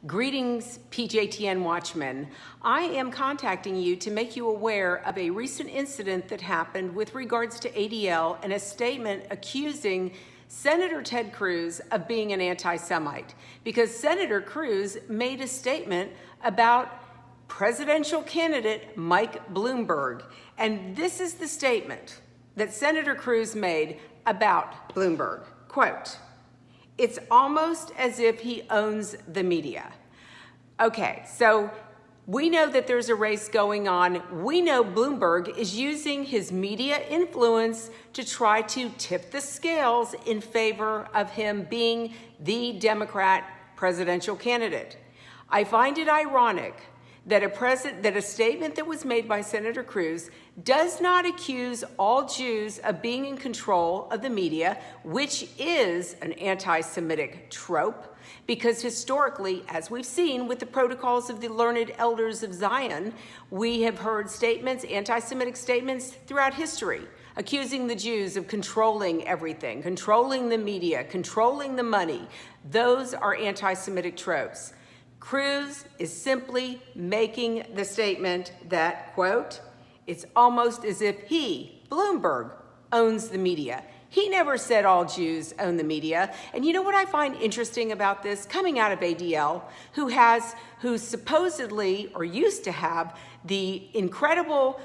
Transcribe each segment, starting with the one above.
Greetings, PJTN Watchmen. I am contacting you to make you aware of a recent incident that happened with regards to ADL and a statement accusing Senator Ted Cruz of being an anti-Semite, because Senator Cruz made a statement about presidential candidate Mike Bloomberg. And this is the statement that Senator Cruz made about Bloomberg. Quote, "It's almost as if he owns the media." Okay, so we know that there's a race going on. We know Bloomberg is using his media influence to try to tip the scales in favor of him being the Democrat presidential candidate. I find it ironic that a statement that was made by Senator Cruz does not accuse all Jews of being in control of the media, which is an anti-Semitic trope, because historically, as we've seen with the protocols of the learned elders of Zion, we have heard statements, anti-Semitic statements throughout history, accusing the Jews of controlling everything, controlling the media, controlling the money. Those are anti-Semitic tropes. Cruz is simply making the statement that, quote, "It's almost as if he, Bloomberg, owns the media." He never said all Jews own the media. And you know what I find interesting about this? Coming out of ADL, who supposedly, or used to have, the incredible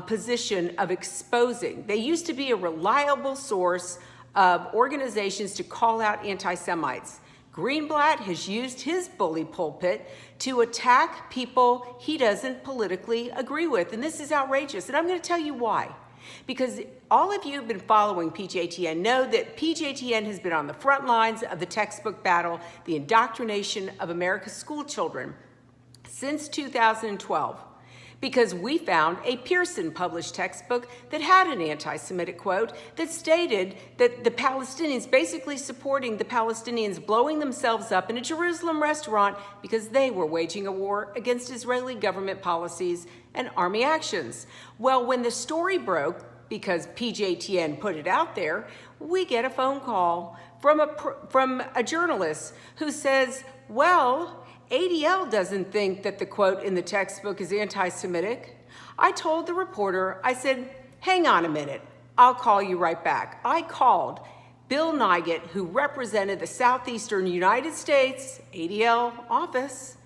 position of exposing. They used to be a reliable source of organizations to call out anti-Semites. Greenblatt has used his bully pulpit to attack people he doesn't politically agree with. And this is outrageous. And I'm going to tell you why. Because all of you who have been following PJTN know that PJTN has been on the front lines of the textbook battle, the indoctrination of America's school children, since 2012. Because we found a Pearson-published textbook that had an anti-Semitic quote that stated that the Palestinians, basically supporting the Palestinians blowing themselves up in a Jerusalem restaurant because they were waging a war against Israeli government policies and army actions. Well, when the story broke, because PJTN put it out there, we get a phone call from a journalist who says, well, ADL doesn't think that the quote in the textbook is anti-Semitic. I told the reporter, I said, hang on a minute, I'll call you right back. I called Bill Nygett, who represented the Southeastern United States ADL office,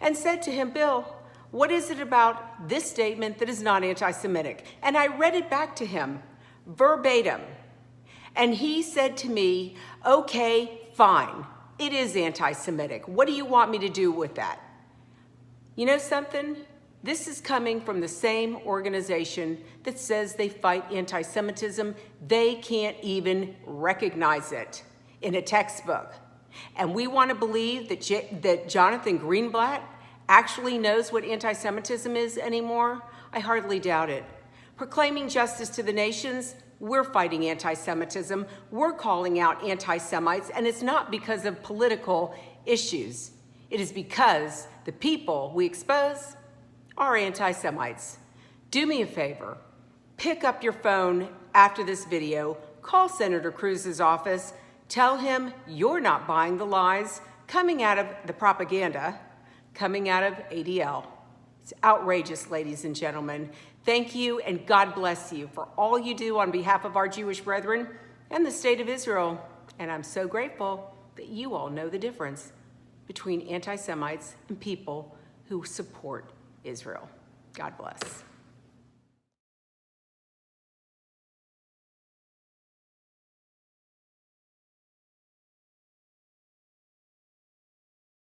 and said to him, Bill, what is it about this statement that is not anti-Semitic? And I read it back to him verbatim. And he said to me, okay, fine. It is anti-Semitic. What do you want me to do with that? You know something? This is coming from the same organization that says they fight anti-Semitism. They can't even recognize it in a textbook. And we want to believe that Jonathan Greenblatt actually knows what anti-Semitism is anymore? I hardly doubt it. Proclaiming justice to the nations, we're fighting anti-Semitism. We're calling out anti-Semites, and it's not because of political issues. It is because the people we expose are anti-Semites. Do me a favor. Pick up your phone after this video, call Senator Cruz's office, tell him you're not buying the lies coming out of the propaganda, coming out of ADL. It's outrageous, ladies and gentlemen. Thank you, and God bless you for all you do on behalf of our Jewish brethren and the state of Israel. And I'm so grateful that you all know the difference between anti-Semites and people who support Israel. God bless.